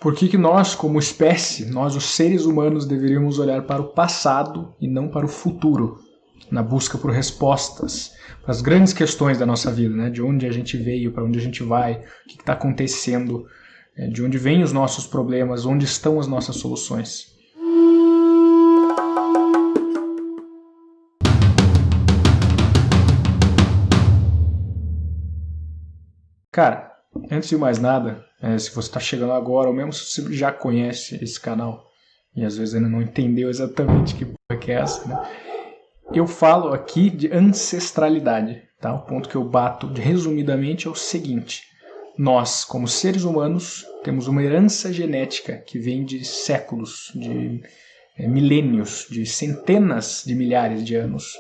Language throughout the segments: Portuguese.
Por que nós, como espécie, nós os seres humanos deveríamos olhar para o passado e não para o futuro, na busca por respostas para as grandes questões da nossa vida, né? De onde a gente veio, para onde a gente vai, o que está acontecendo, de onde vêm os nossos problemas, onde estão as nossas soluções. Cara, antes de mais nada, se você está chegando agora, ou mesmo se você já conhece esse canal, e às vezes ainda não entendeu exatamente que porra que é essa, né? Eu falo aqui de ancestralidade, tá? O ponto que eu bato resumidamente é o seguinte: nós, como seres humanos, temos uma herança genética que vem de séculos, de milênios, de centenas de milhares de anos.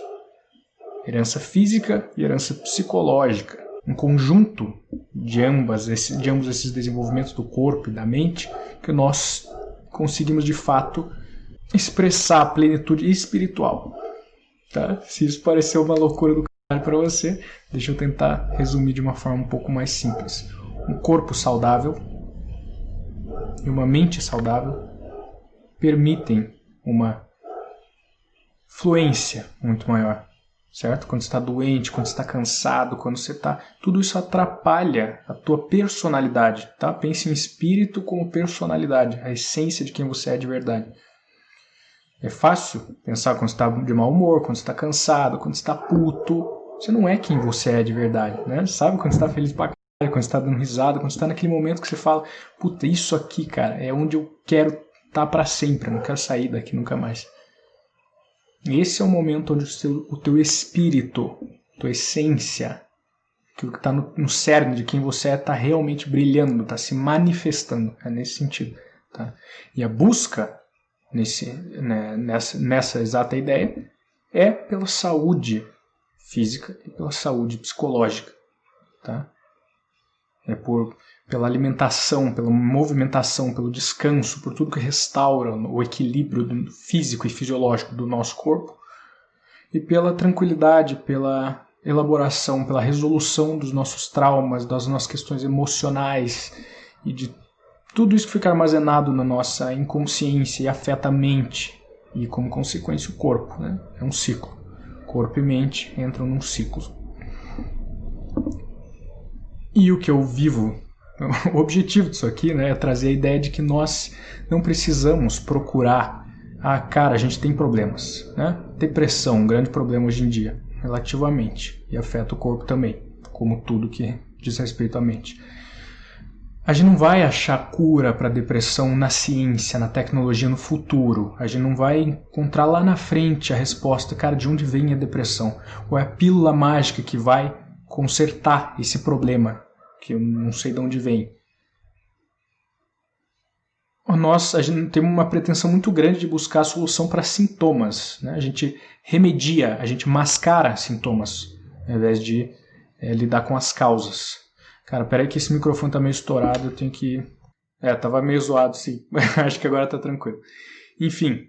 Herança física e herança psicológica. Um conjunto de ambos esses desenvolvimentos do corpo e da mente que nós conseguimos, de fato, expressar a plenitude espiritual. Tá? Se isso pareceu uma loucura do caralho para você, deixa eu tentar resumir de uma forma um pouco mais simples. Um corpo saudável e uma mente saudável permitem uma fluência muito maior, certo? Quando você está doente, quando você está cansado, quando você está... Tudo isso atrapalha a tua personalidade, tá? Pense em espírito como personalidade, a essência de quem você é de verdade. É fácil pensar quando você está de mau humor, quando você está cansado, quando você está puto. Você não é quem você é de verdade, né? Sabe quando você está feliz pra caralho, quando você está dando risada, quando você está naquele momento que você fala: puta, isso aqui, cara, é onde eu quero estar para sempre, eu não quero sair daqui nunca mais. Esse é o momento onde o teu espírito, tua essência, aquilo que está no cerne de quem você é, está realmente brilhando, está se manifestando. É nesse sentido. Tá? E a busca nessa exata ideia é pela saúde física e pela saúde psicológica, tá? É pela alimentação, pela movimentação, pelo descanso, por tudo que restaura o equilíbrio físico e fisiológico do nosso corpo, e pela tranquilidade, pela elaboração, pela resolução dos nossos traumas, das nossas questões emocionais e de tudo isso que fica armazenado na nossa inconsciência e afeta a mente e, como consequência, o corpo. Né? É um ciclo. Corpo e mente entram num ciclo. E o que eu vivo, o objetivo disso aqui, né, é trazer a ideia de que nós não precisamos procurar... cara, a gente tem problemas. Né? Depressão, um grande problema hoje em dia, relativamente. E afeta o corpo também, como tudo que diz respeito à mente. A gente não vai achar cura para a depressão na ciência, na tecnologia, no futuro. A gente não vai encontrar lá na frente a resposta, cara, de onde vem a depressão. Ou é a pílula mágica que vai consertar esse problema, que eu não sei de onde vem. A gente tem uma pretensão muito grande de buscar a solução para sintomas. Né? A gente remedia, a gente mascara sintomas, ao invés de lidar com as causas. Cara, peraí que esse microfone tá meio estourado, eu tenho que... tava meio zoado, sim. Acho que agora tá tranquilo. Enfim,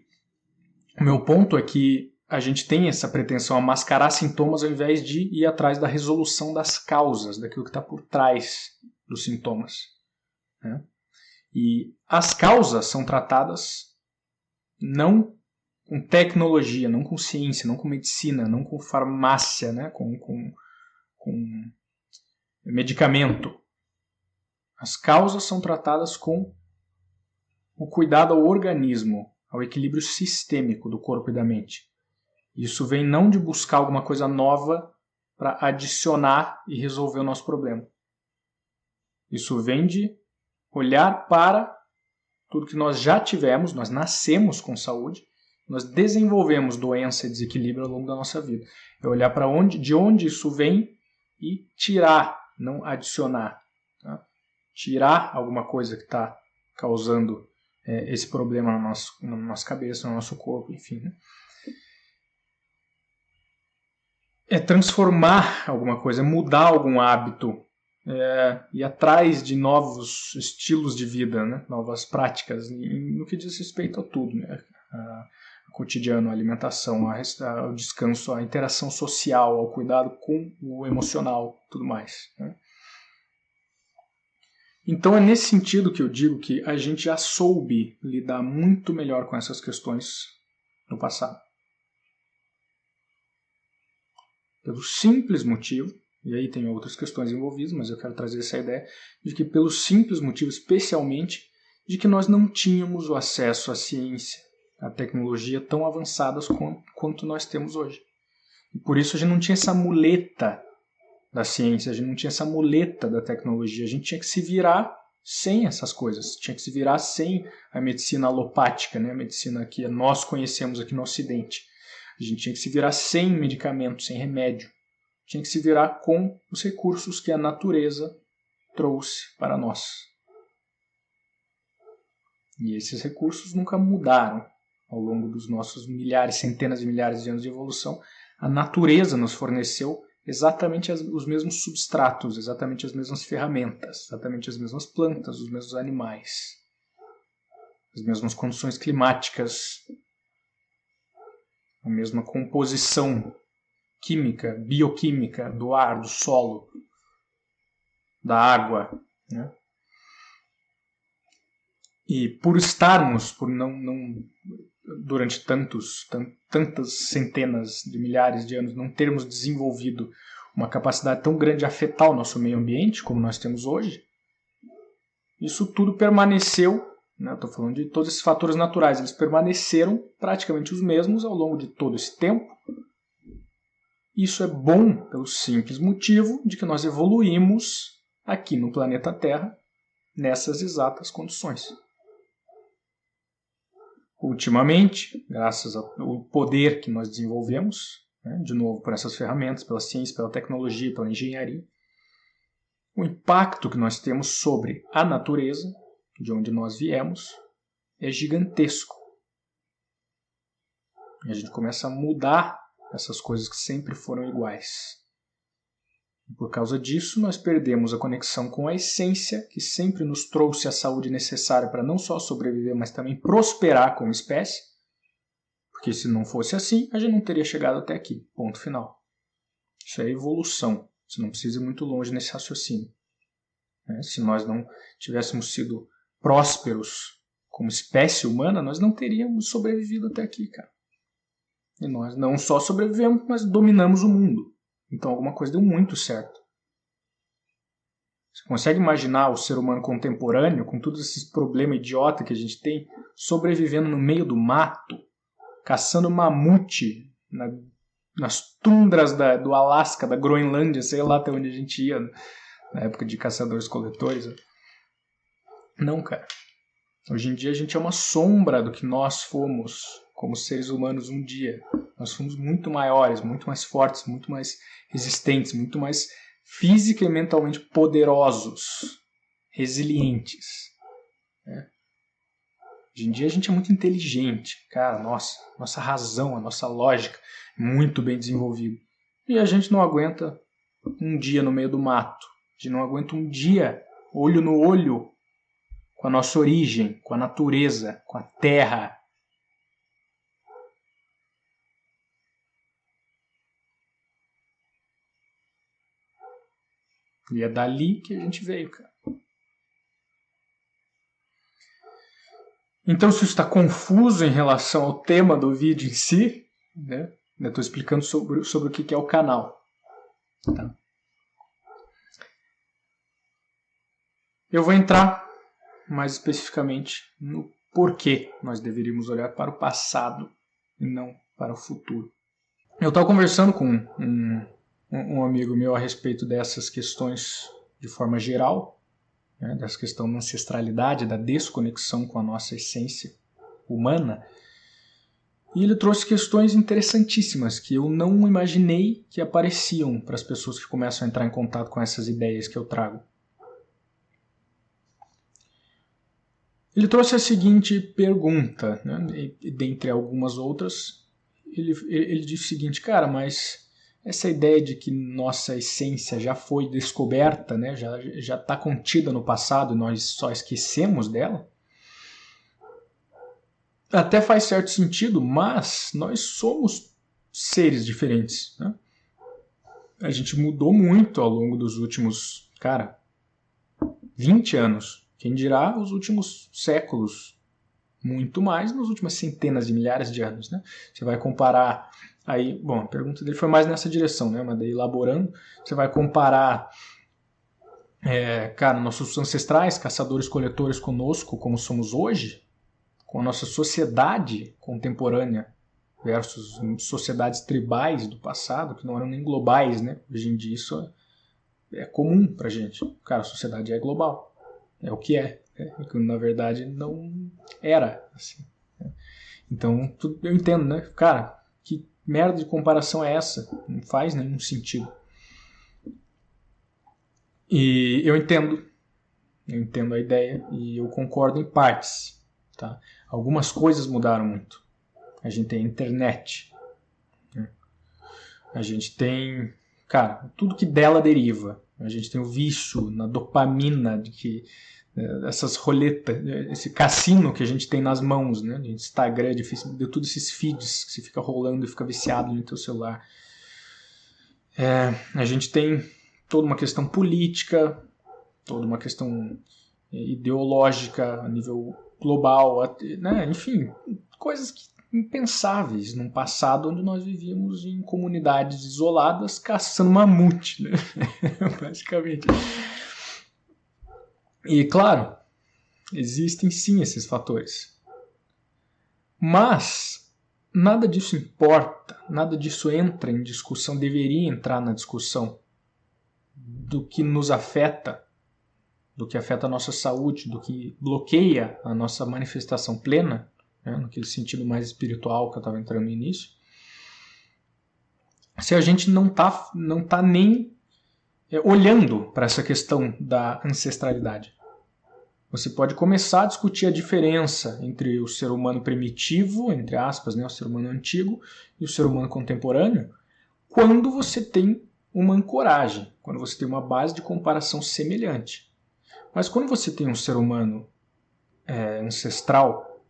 o meu ponto é que a gente tem essa pretensão a mascarar sintomas ao invés de ir atrás da resolução das causas, daquilo que está por trás dos sintomas. Né? E as causas são tratadas não com tecnologia, não com ciência, não com medicina, não com farmácia, né? com medicamento. As causas são tratadas com o cuidado ao organismo, ao equilíbrio sistêmico do corpo e da mente. Isso vem não de buscar alguma coisa nova para adicionar e resolver o nosso problema. Isso vem de olhar para tudo que nós já tivemos, nós nascemos com saúde, nós desenvolvemos doença e desequilíbrio ao longo da nossa vida. É olhar para de onde isso vem e tirar, não adicionar. Tá? Tirar alguma coisa que está causando esse problema na nossa cabeça, no nosso corpo, enfim. Né? É transformar alguma coisa, é mudar algum hábito, ir atrás de novos estilos de vida, né? Novas práticas, no que diz respeito a tudo, né? Ao cotidiano, à alimentação, ao descanso, à interação social, ao cuidado com o emocional, tudo mais. Né? Então é nesse sentido que eu digo que a gente já soube lidar muito melhor com essas questões no passado. Pelo simples motivo, e aí tem outras questões envolvidas, mas eu quero trazer essa ideia, de que pelo simples motivo, especialmente, de que nós não tínhamos o acesso à ciência, à tecnologia tão avançadas quanto nós temos hoje. E por isso a gente não tinha essa muleta da ciência, a gente não tinha essa muleta da tecnologia, a gente tinha que se virar sem essas coisas, tinha que se virar sem a medicina alopática, né? A medicina que nós conhecemos aqui no Ocidente. A gente tinha que se virar sem medicamento, sem remédio. Tinha que se virar com os recursos que a natureza trouxe para nós. E esses recursos nunca mudaram ao longo dos nossos milhares, centenas de milhares de anos de evolução. A natureza nos forneceu exatamente os mesmos substratos, exatamente as mesmas ferramentas, exatamente as mesmas plantas, os mesmos animais, as mesmas condições climáticas, a mesma composição química, bioquímica do ar, do solo, da água, né? E por estarmos, por não durante tantas centenas de milhares de anos, não termos desenvolvido uma capacidade tão grande de afetar o nosso meio ambiente como nós temos hoje, isso tudo permaneceu, né? Estou falando de todos esses fatores naturais, eles permaneceram praticamente os mesmos ao longo de todo esse tempo. Isso é bom pelo simples motivo de que nós evoluímos aqui no planeta Terra nessas exatas condições. Ultimamente, graças ao poder que nós desenvolvemos, né, de novo por essas ferramentas, pela ciência, pela tecnologia, pela engenharia, o impacto que nós temos sobre a natureza, de onde nós viemos, é gigantesco. E a gente começa a mudar essas coisas que sempre foram iguais. E por causa disso, nós perdemos a conexão com a essência, que sempre nos trouxe a saúde necessária para não só sobreviver, mas também prosperar como espécie. Porque se não fosse assim, a gente não teria chegado até aqui. Ponto final. Isso é evolução. Você não precisa ir muito longe nesse raciocínio. Se nós não tivéssemos sido prósperos como espécie humana, nós não teríamos sobrevivido até aqui, cara. E nós não só sobrevivemos, mas dominamos o mundo. Então alguma coisa deu muito certo. Você consegue imaginar o ser humano contemporâneo, com todos esses problemas idiota que a gente tem, sobrevivendo no meio do mato, caçando mamute nas tundras do Alasca, da Groenlândia, sei lá até onde a gente ia, na época de caçadores-coletores? Não, cara. Hoje em dia a gente é uma sombra do que nós fomos como seres humanos um dia. Nós fomos muito maiores, muito mais fortes, muito mais resistentes, muito mais física e mentalmente poderosos, resilientes. Né? Hoje em dia a gente é muito inteligente, cara, nossa razão, a nossa lógica é muito bem desenvolvida. E a gente não aguenta um dia no meio do mato, a gente não aguenta um dia olho no olho com a nossa origem, com a natureza, com a terra. E é dali que a gente veio, cara. Então, se isso está confuso em relação ao tema do vídeo em si, né? Eu estou explicando sobre o que é o canal. Tá? Eu vou entrar mais especificamente no porquê nós deveríamos olhar para o passado e não para o futuro. Eu estava conversando com um amigo meu a respeito dessas questões de forma geral, né, dessa questão da ancestralidade, da desconexão com a nossa essência humana, e ele trouxe questões interessantíssimas que eu não imaginei que apareciam para as pessoas que começam a entrar em contato com essas ideias que eu trago. Ele trouxe a seguinte pergunta, né, e dentre algumas outras, ele disse o seguinte: cara, mas essa ideia de que nossa essência já foi descoberta, né, já está contida no passado e nós só esquecemos dela, até faz certo sentido, mas nós somos seres diferentes. Né? A gente mudou muito ao longo dos últimos, 20 anos. Quem dirá os últimos séculos, muito mais nas últimas centenas de milhares de anos, né? Você vai comparar aí, bom, a pergunta dele foi mais nessa direção, né? Mas daí elaborando, você vai comparar, cara, nossos ancestrais, caçadores-coletores conosco, como somos hoje, com a nossa sociedade contemporânea versus sociedades tribais do passado, que não eram nem globais, né? Hoje em dia isso é comum pra gente. Cara, a sociedade é global. É o que é. Na verdade, não era assim. Então, eu entendo, né? Cara, que merda de comparação é essa? Não faz nenhum sentido. E eu entendo a ideia e eu concordo em partes. Tá? Algumas coisas mudaram muito. A gente tem a internet. Né? A gente tem, cara, tudo que dela deriva. A gente tem o vício na dopamina, de que essas roletas, esse cassino que a gente tem nas mãos, né? De Instagram, de Facebook, de todos esses feeds que você fica rolando e fica viciado no teu celular. A gente tem toda uma questão política, toda uma questão ideológica a nível global, né? Enfim, coisas impensáveis num passado onde nós vivíamos em comunidades isoladas caçando mamute, né? Basicamente. E, claro, existem sim esses fatores. Mas nada disso importa, nada disso entra em discussão, deveria entrar na discussão do que nos afeta, do que afeta a nossa saúde, do que bloqueia a nossa manifestação plena, né, naquele sentido mais espiritual que eu estava entrando no início, se a gente não tá nem olhando para essa questão da ancestralidade. Você pode começar a discutir a diferença entre o ser humano primitivo, entre aspas, né, o ser humano antigo, e o ser humano contemporâneo, quando você tem uma ancoragem, quando você tem uma base de comparação semelhante. Mas quando você tem um ser humano ancestral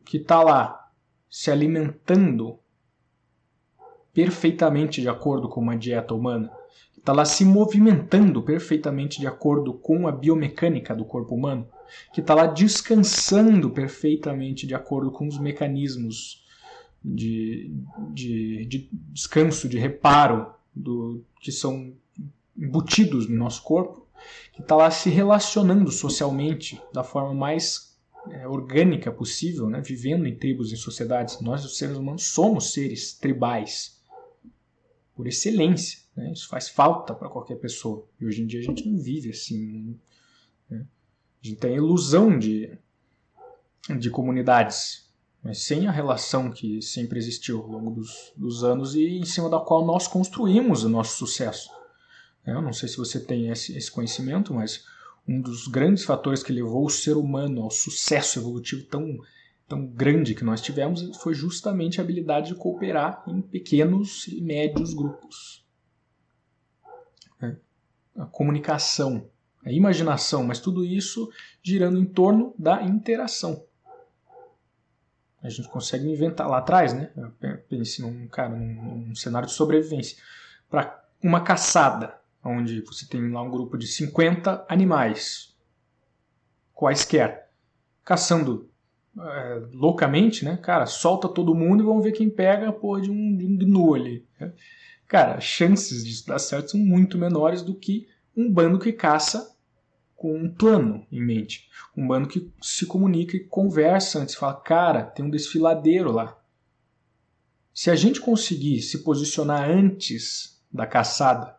que está lá se alimentando perfeitamente de acordo com uma dieta humana, está lá se movimentando perfeitamente de acordo com a biomecânica do corpo humano, que está lá descansando perfeitamente de acordo com os mecanismos de descanso, de reparo que são embutidos no nosso corpo, que está lá se relacionando socialmente da forma mais orgânica possível, né? Vivendo em tribos e sociedades. Nós, os seres humanos, somos seres tribais por excelência. Né? Isso faz falta para qualquer pessoa. E hoje em dia a gente não vive assim. Né? A gente tem a ilusão de comunidades, mas sem a relação que sempre existiu ao longo dos anos e em cima da qual nós construímos o nosso sucesso. Eu não sei se você tem esse conhecimento, mas um dos grandes fatores que levou o ser humano ao sucesso evolutivo tão grande que nós tivemos foi justamente a habilidade de cooperar em pequenos e médios grupos. A comunicação, a imaginação, mas tudo isso girando em torno da interação. A gente consegue inventar lá atrás, né? Pense num cenário de sobrevivência. Para uma caçada, onde você tem lá um grupo de 50 animais, quaisquer, caçando loucamente, né? Cara, solta todo mundo e vamos ver quem pega a porra de um gnu ali. Né? Cara, as chances disso dar certo são muito menores do que um bando que caça com um plano em mente. Um bando que se comunica e conversa antes, fala, cara, tem um desfiladeiro lá. Se a gente conseguir se posicionar antes da caçada,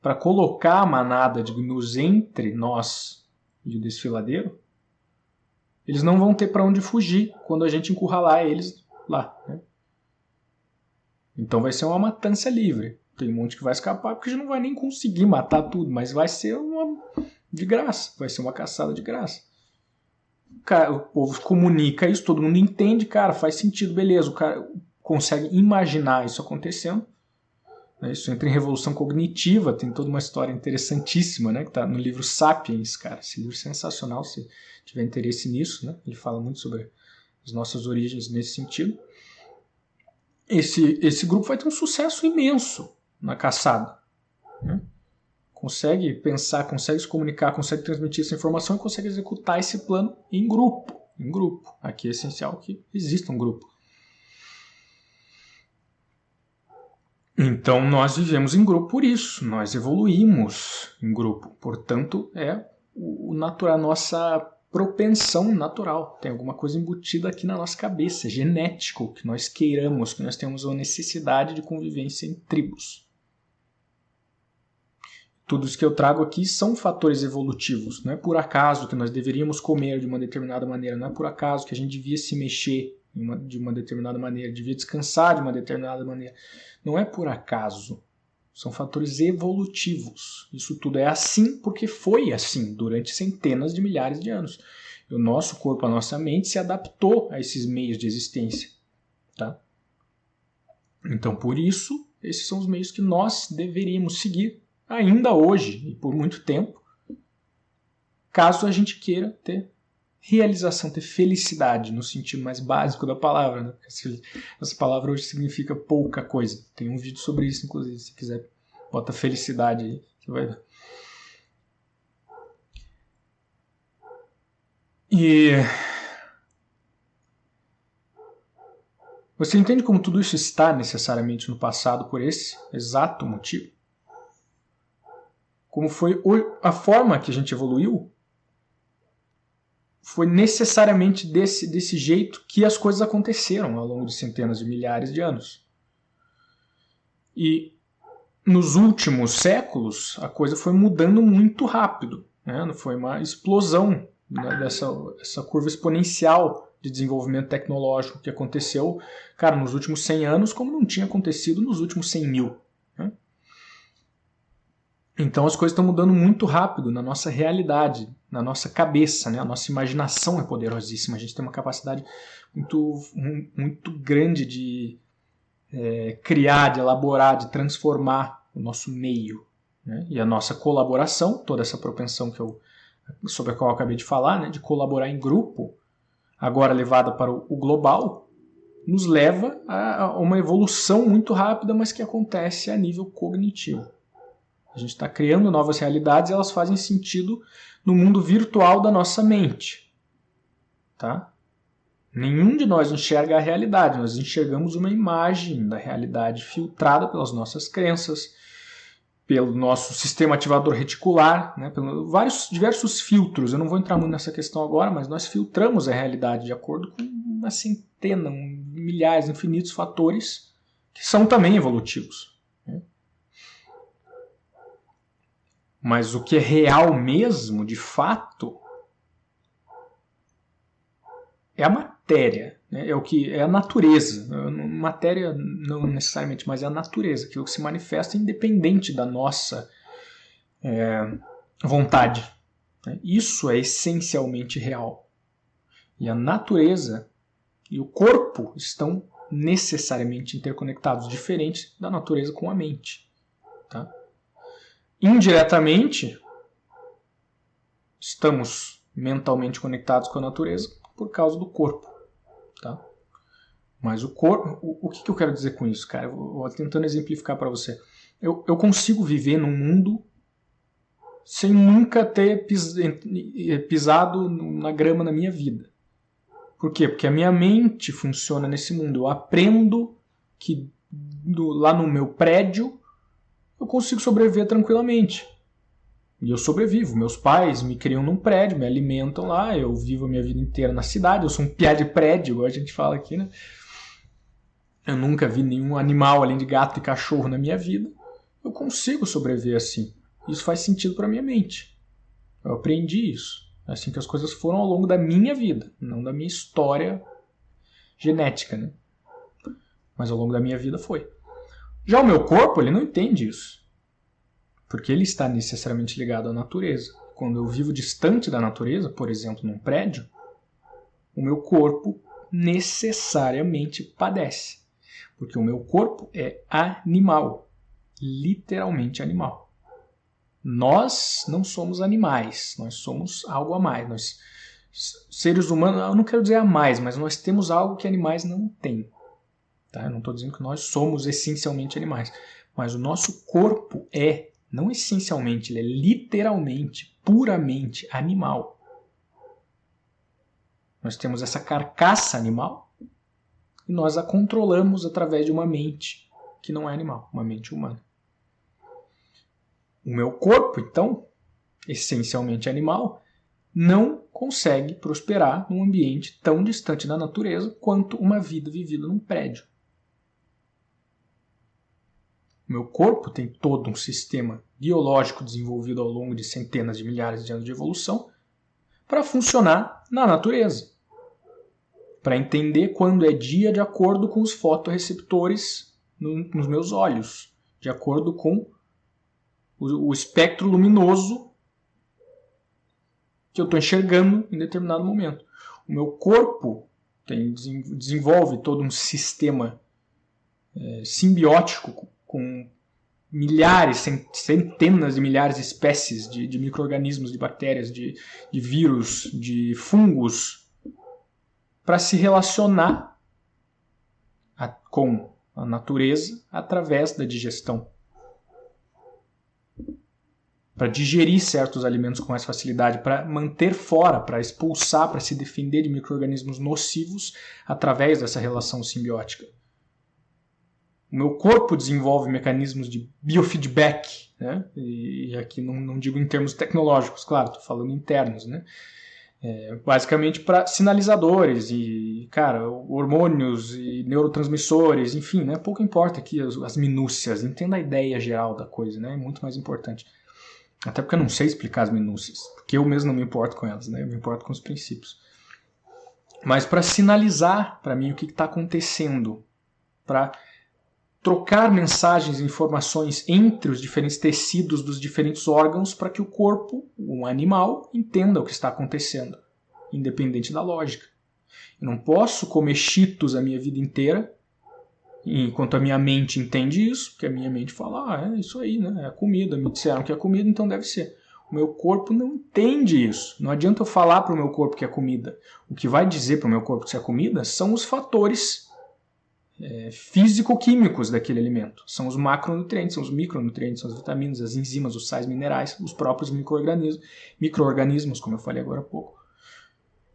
para colocar a manada de gnus entre nós e o desfiladeiro, eles não vão ter para onde fugir quando a gente encurralar eles lá. Né? Então vai ser uma matança livre. Tem um monte que vai escapar porque a gente não vai nem conseguir matar tudo, mas vai ser uma de graça, vai ser uma caçada de graça. O povo comunica isso, todo mundo entende, cara, faz sentido, beleza, o cara consegue imaginar isso acontecendo. Isso entra em revolução cognitiva, tem toda uma história interessantíssima, né, que está no livro Sapiens, cara. Esse livro é sensacional, se tiver interesse nisso, né? Ele fala muito sobre as nossas origens nesse sentido. Esse grupo vai ter um sucesso imenso na caçada, né? consegue pensar, consegue se comunicar, consegue transmitir essa informação e consegue executar esse plano em grupo. Em grupo. Aqui é essencial que exista um grupo. Então nós vivemos em grupo por isso, nós evoluímos em grupo. Portanto, é a nossa propensão natural. Tem alguma coisa embutida aqui na nossa cabeça, genético, que nós queiramos, que nós temos uma necessidade de convivência em tribos. Tudo isso que eu trago aqui são fatores evolutivos. Não é por acaso que nós deveríamos comer de uma determinada maneira, não é por acaso que a gente devia se mexer de uma determinada maneira, devia descansar de uma determinada maneira. Não é por acaso. São fatores evolutivos. Isso tudo é assim porque foi assim durante centenas de milhares de anos. E o nosso corpo, a nossa mente se adaptou a esses meios de existência. Tá? Então, por isso, esses são os meios que nós deveríamos seguir ainda hoje e por muito tempo, caso a gente queira ter realização, ter felicidade no sentido mais básico da palavra. Né? Essa palavra hoje significa pouca coisa. Tem um vídeo sobre isso, inclusive, se quiser, bota felicidade aí, você vai ver. E você entende como tudo isso está necessariamente no passado por esse exato motivo? Como foi a forma que a gente evoluiu, foi necessariamente desse jeito que as coisas aconteceram ao longo de centenas de milhares de anos. E nos últimos séculos, a coisa foi mudando muito rápido. Né? Foi uma explosão, né, dessa curva exponencial de desenvolvimento tecnológico que aconteceu, cara, nos últimos 100 anos, como não tinha acontecido nos últimos 100 mil. Né? Então as coisas estão mudando muito rápido na nossa realidade, na nossa cabeça, né? A nossa imaginação é poderosíssima, a gente tem uma capacidade muito grande de criar, de elaborar, de transformar o nosso meio. Né? E a nossa colaboração, toda essa propensão sobre a qual eu acabei de falar, né? De colaborar em grupo, agora levada para o global, nos leva a uma evolução muito rápida, mas que acontece a nível cognitivo. A gente está criando novas realidades e elas fazem sentido no mundo virtual da nossa mente. Tá? Nenhum de nós enxerga a realidade, nós enxergamos uma imagem da realidade filtrada pelas nossas crenças, pelo nosso sistema ativador reticular, né, pelos diversos filtros. Eu não vou entrar muito nessa questão agora, mas nós filtramos a realidade de acordo com uma centena, milhares, infinitos fatores que são também evolutivos. Né? Mas o que é real mesmo, de fato, é a matéria, né? É o que é a natureza. Matéria não necessariamente, mas é a natureza, aquilo que se manifesta independente da nossa vontade. Né? Isso é essencialmente real. E a natureza e o corpo estão necessariamente interconectados, diferente da natureza com a mente. Tá? Indiretamente, estamos mentalmente conectados com a natureza por causa do corpo. Tá? Mas o corpo, o que eu quero dizer com isso, cara? Eu vou tentando exemplificar para você. Eu consigo viver num mundo sem nunca ter pisado na grama na minha vida. Por quê? Porque a minha mente funciona nesse mundo. Eu aprendo que lá no meu prédio eu consigo sobreviver tranquilamente. E eu sobrevivo. Meus pais me criam num prédio, me alimentam lá, eu vivo a minha vida inteira na cidade, eu sou um piá de prédio, igual a gente fala aqui, né? Eu nunca vi nenhum animal além de gato e cachorro na minha vida. Eu consigo sobreviver assim. Isso faz sentido para minha mente. Eu aprendi isso. É assim que as coisas foram ao longo da minha vida, não da minha história genética, né? Mas ao longo da minha vida foi. Já o meu corpo, ele não entende isso. Porque ele está necessariamente ligado à natureza. Quando eu vivo distante da natureza, por exemplo, num prédio, o meu corpo necessariamente padece. Porque o meu corpo é animal. Literalmente animal. Nós não somos animais. Nós somos algo a mais. Nós, seres humanos, eu não quero dizer a mais, mas nós temos algo que animais não têm. Tá? Eu não estou dizendo que nós somos essencialmente animais. Mas o nosso corpo é não essencialmente, ele é literalmente, puramente animal. Nós temos essa carcaça animal e nós a controlamos através de uma mente que não é animal, uma mente humana. O meu corpo, então, essencialmente animal, não consegue prosperar num ambiente tão distante da natureza quanto uma vida vivida num prédio. O meu corpo tem todo um sistema biológico desenvolvido ao longo de centenas de milhares de anos de evolução para funcionar na natureza. Para entender quando é dia de acordo com os fotorreceptores nos meus olhos, de acordo com o espectro luminoso que eu estou enxergando em determinado momento. O meu corpo desenvolve todo um sistema simbiótico com milhares, centenas de milhares de espécies de micro-organismos, de bactérias, de vírus, de fungos, para se relacionar com a natureza através da digestão. Para digerir certos alimentos com mais facilidade, para manter fora, para expulsar, para se defender de micro-organismos nocivos através dessa relação simbiótica. O meu corpo desenvolve mecanismos de biofeedback, né? E aqui não digo em termos tecnológicos, claro, estou falando internos, né? Basicamente para sinalizadores e, hormônios e neurotransmissores, enfim, né? Pouco importa aqui as minúcias, entenda a ideia geral da coisa, né? É muito mais importante. Até porque eu não sei explicar as minúcias, porque eu mesmo não me importo com elas, né? Eu me importo com os princípios. Mas para sinalizar para mim o que está acontecendo, para trocar mensagens e informações entre os diferentes tecidos dos diferentes órgãos para que o corpo, um animal, entenda o que está acontecendo, independente da lógica. Eu não posso comer Cheetos a minha vida inteira, enquanto a minha mente entende isso, porque a minha mente fala, é isso aí, né? É comida, me disseram que é comida, então deve ser. O meu corpo não entende isso. Não adianta eu falar para o meu corpo que é comida. O que vai dizer para o meu corpo que é comida são os fatores físico-químicos daquele alimento. São os macronutrientes, são os micronutrientes, são as vitaminas, as enzimas, os sais minerais, os próprios micro-organismos, como eu falei agora há pouco.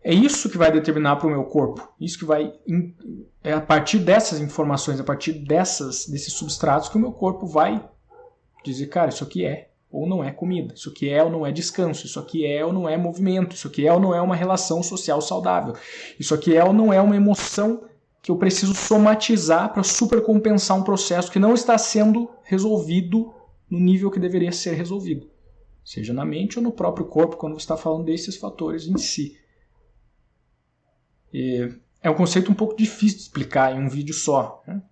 É isso que vai determinar para o meu corpo. Isso que vai... É a partir dessas informações, a partir desses substratos que o meu corpo vai dizer, cara, isso aqui é ou não é comida, isso aqui é ou não é descanso, isso aqui é ou não é movimento, isso aqui é ou não é uma relação social saudável, isso aqui é ou não é uma emoção que eu preciso somatizar para supercompensar um processo que não está sendo resolvido no nível que deveria ser resolvido. Seja na mente ou no próprio corpo, quando você está falando desses fatores em si. É um conceito um pouco difícil de explicar em um vídeo só, né?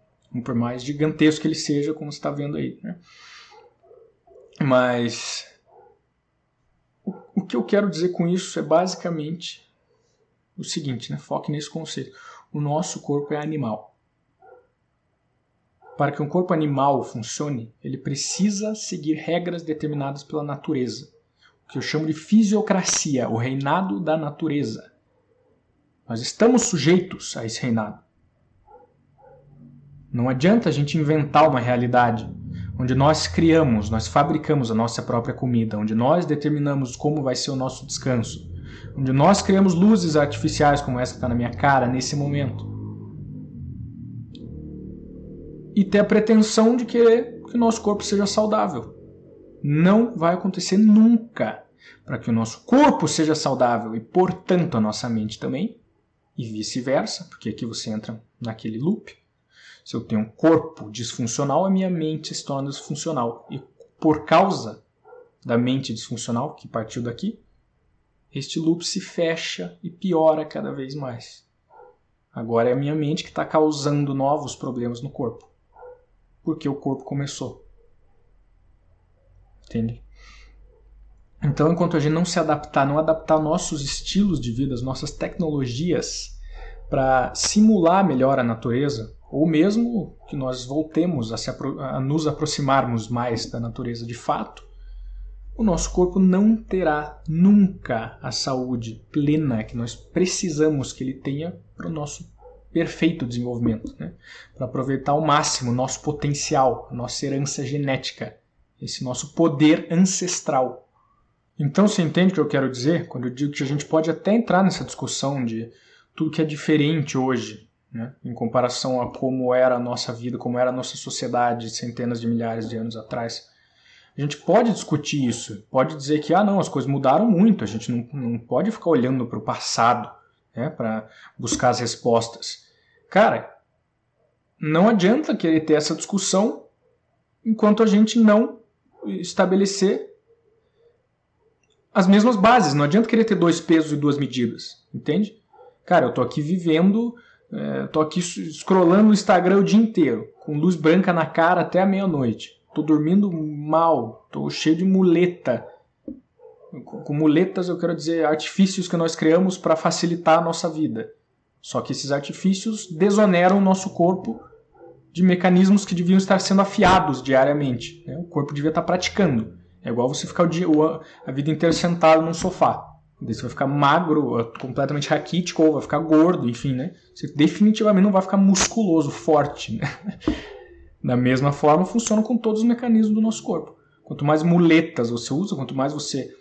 Por mais gigantesco que ele seja, como você está vendo aí, né? Mas o que eu quero dizer com isso é basicamente o seguinte, né? Foque nesse conceito. O nosso corpo é animal. Para que um corpo animal funcione, ele precisa seguir regras determinadas pela natureza. O que eu chamo de fisiocracia, o reinado da natureza. Nós estamos sujeitos a esse reinado. Não adianta a gente inventar uma realidade onde nós criamos, nós fabricamos a nossa própria comida, onde nós determinamos como vai ser o nosso descanso, onde nós criamos luzes artificiais como essa que está na minha cara nesse momento. E ter a pretensão de querer que o nosso corpo seja saudável. Não vai acontecer nunca. Para que o nosso corpo seja saudável e, portanto, a nossa mente também, e vice-versa, porque aqui você entra naquele loop. Se eu tenho um corpo disfuncional, a minha mente se torna disfuncional. E por causa da mente disfuncional, que partiu daqui, este loop se fecha e piora cada vez mais. Agora é a minha mente que está causando novos problemas no corpo. Porque o corpo começou. Entende? Então, enquanto a gente não se adaptar, não adaptar nossos estilos de vida, as nossas tecnologias para simular melhor a natureza, ou mesmo que nós voltemos a nos aproximarmos mais da natureza de fato, o nosso corpo não terá nunca a saúde plena que nós precisamos que ele tenha para o nosso perfeito desenvolvimento, né? Para aproveitar ao máximo o nosso potencial, a nossa herança genética esse nosso poder ancestral. Então você entende o que eu quero dizer quando eu digo que a gente pode até entrar nessa discussão de tudo que é diferente hoje, né, em comparação a como era a nossa vida, como era a nossa sociedade centenas de milhares de anos atrás. A gente pode discutir isso, pode dizer que não, as coisas mudaram muito, a gente não pode ficar olhando para o passado, né, para buscar as respostas. Cara, não adianta querer ter essa discussão enquanto a gente não estabelecer as mesmas bases. Não adianta querer ter 2 pesos e 2 medidas, entende? Cara, eu tô aqui vivendo, tô aqui scrollando o Instagram o dia inteiro, com luz branca na cara até a meia-noite. Tô dormindo mal, tô cheio de muleta. Com muletas eu quero dizer artifícios que nós criamos para facilitar a nossa vida. Só que esses artifícios desoneram o nosso corpo de mecanismos que deviam estar sendo afiados diariamente, né? O corpo devia estar praticando. É igual você ficar a vida inteira sentado num sofá. Daí você vai ficar magro, completamente raquítico, ou vai ficar gordo, enfim, né? Você definitivamente não vai ficar musculoso, forte, né? Da mesma forma, funciona com todos os mecanismos do nosso corpo. Quanto mais muletas você usa, quanto mais você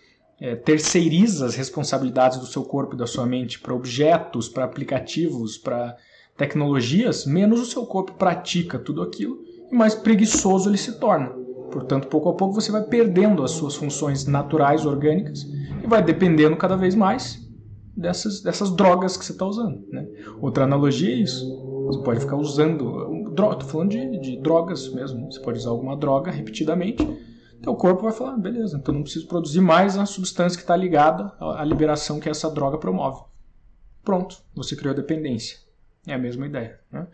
terceiriza as responsabilidades do seu corpo e da sua mente para objetos, para aplicativos, para tecnologias, menos o seu corpo pratica tudo aquilo e mais preguiçoso ele se torna. Portanto, pouco a pouco você vai perdendo as suas funções naturais, orgânicas, e vai dependendo cada vez mais dessas drogas que você está usando, né? Outra analogia é isso. Você pode ficar usando... Estou falando de drogas mesmo. Você pode usar alguma droga repetidamente. Teu corpo vai falar, beleza, então não preciso produzir mais a substância que está ligada à liberação que essa droga promove. Pronto, você criou a dependência. É a mesma ideia, né?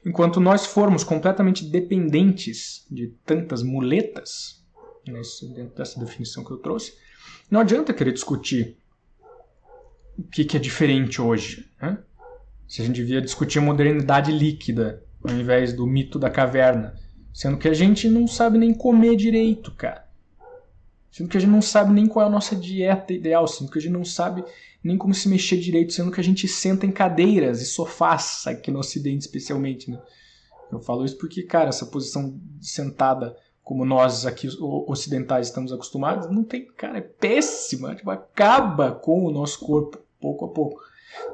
Enquanto nós formos completamente dependentes de tantas muletas, dentro dessa definição que eu trouxe, não adianta querer discutir o que é diferente hoje, né? Se a gente devia discutir a modernidade líquida ao invés do mito da caverna, sendo que a gente não sabe nem comer direito, cara. Sendo que a gente não sabe nem qual é a nossa dieta ideal, sendo que a gente não sabe nem como se mexer direito, sendo que a gente senta em cadeiras e sofás, aqui no Ocidente especialmente, né? Eu falo isso porque, cara, essa posição sentada, como nós aqui ocidentais estamos acostumados, não tem, cara, é péssima, tipo, acaba com o nosso corpo, pouco a pouco.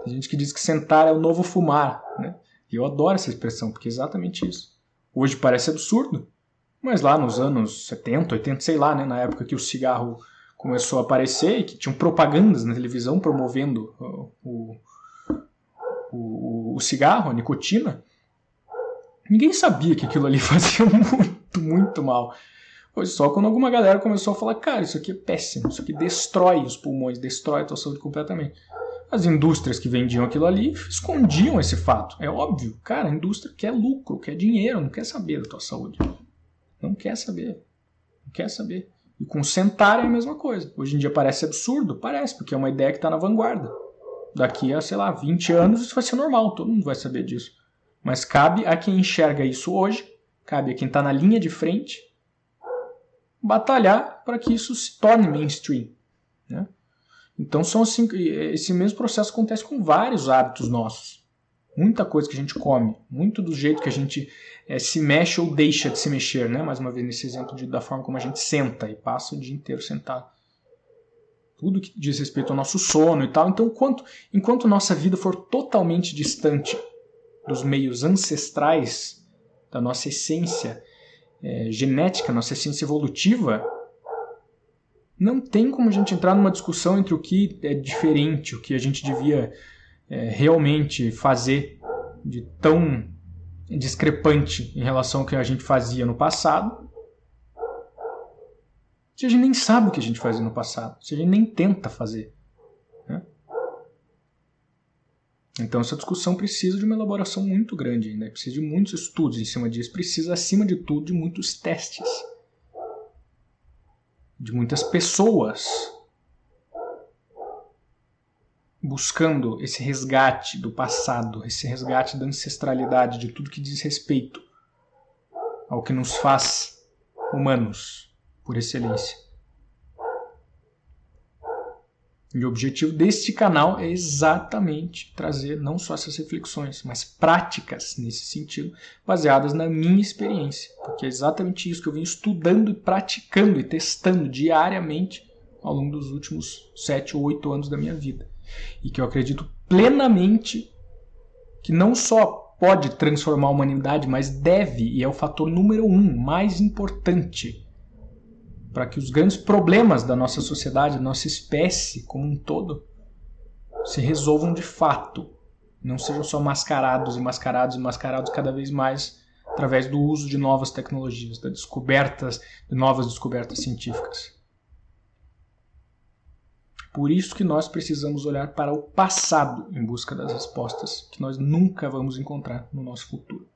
Tem gente que diz que sentar é o novo fumar, né? E eu adoro essa expressão, porque é exatamente isso. Hoje parece absurdo, mas lá nos anos 70, 80, sei lá, né, na época que o cigarro começou a aparecer e que tinham propagandas na televisão promovendo o cigarro, a nicotina, ninguém sabia que aquilo ali fazia muito, muito mal. Foi só quando alguma galera começou a falar, cara, isso aqui é péssimo, isso aqui destrói os pulmões, destrói a tua saúde completamente. As indústrias que vendiam aquilo ali escondiam esse fato. É óbvio, cara, a indústria quer lucro, quer dinheiro, não quer saber da tua saúde. Não quer saber. Não quer saber. E com sentar é a mesma coisa. Hoje em dia parece absurdo? Parece, porque é uma ideia que está na vanguarda. Daqui a, sei lá, 20 anos isso vai ser normal, todo mundo vai saber disso. Mas cabe a quem enxerga isso hoje, cabe a quem está na linha de frente, batalhar para que isso se torne mainstream, né? Então são assim, esse mesmo processo acontece com vários hábitos nossos. Muita coisa que a gente come, muito do jeito que a gente se mexe ou deixa de se mexer, né? Mais uma vez nesse exemplo da forma como a gente senta e passa o dia inteiro sentado. Tudo que diz respeito ao nosso sono e tal. Então, enquanto nossa vida for totalmente distante dos meios ancestrais, da nossa essência genética, nossa essência evolutiva, não tem como a gente entrar numa discussão entre o que é diferente, o que a gente devia realmente fazer de tão discrepante em relação ao que a gente fazia no passado, se a gente nem sabe o que a gente fazia no passado, se a gente nem tenta fazer, né? Então essa discussão precisa de uma elaboração muito grande ainda, precisa de muitos estudos em cima disso, precisa acima de tudo de muitos testes, de muitas pessoas buscando esse resgate do passado, esse resgate da ancestralidade, de tudo que diz respeito ao que nos faz humanos, por excelência. E o objetivo deste canal é exatamente trazer não só essas reflexões, mas práticas nesse sentido, baseadas na minha experiência. Porque é exatamente isso que eu venho estudando e praticando e testando diariamente ao longo dos últimos 7 ou 8 anos da minha vida. E que eu acredito plenamente que não só pode transformar a humanidade, mas deve, e é o fator número 1, mais importante, para que os grandes problemas da nossa sociedade, da nossa espécie como um todo, se resolvam de fato. Não sejam só mascarados e mascarados e mascarados cada vez mais através do uso de novas tecnologias, de novas descobertas científicas. Por isso que nós precisamos olhar para o passado em busca das respostas que nós nunca vamos encontrar no nosso futuro.